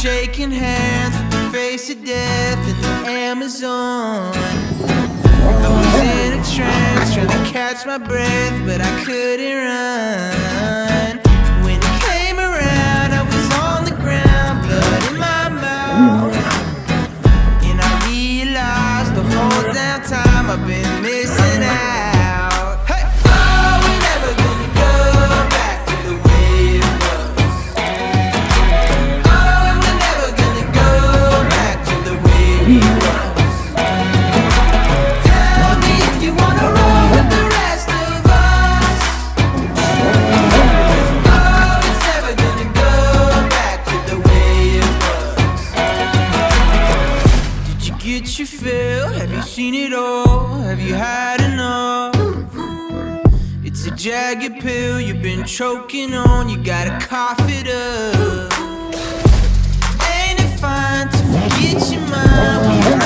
shaking hands with the face of death in the Amazon. I was in a trance, trying to catch my breath, but I couldn't run. When it came around, I was on the ground, blood in my mouth. And I realized the whole damn time I've been missing out. Hey! Oh, we're never gonna go back to the way it was. Oh, and we're never gonna go back to the way we was. Tell me if you wanna roll with the rest of us. Oh, it's never gonna go back to the way it was. Did you get your fill? Have you seen it all? Have you had enough? It's a jagged pill you've been choking on. You gotta cough it up. Ain't it fun to forget your mind when you're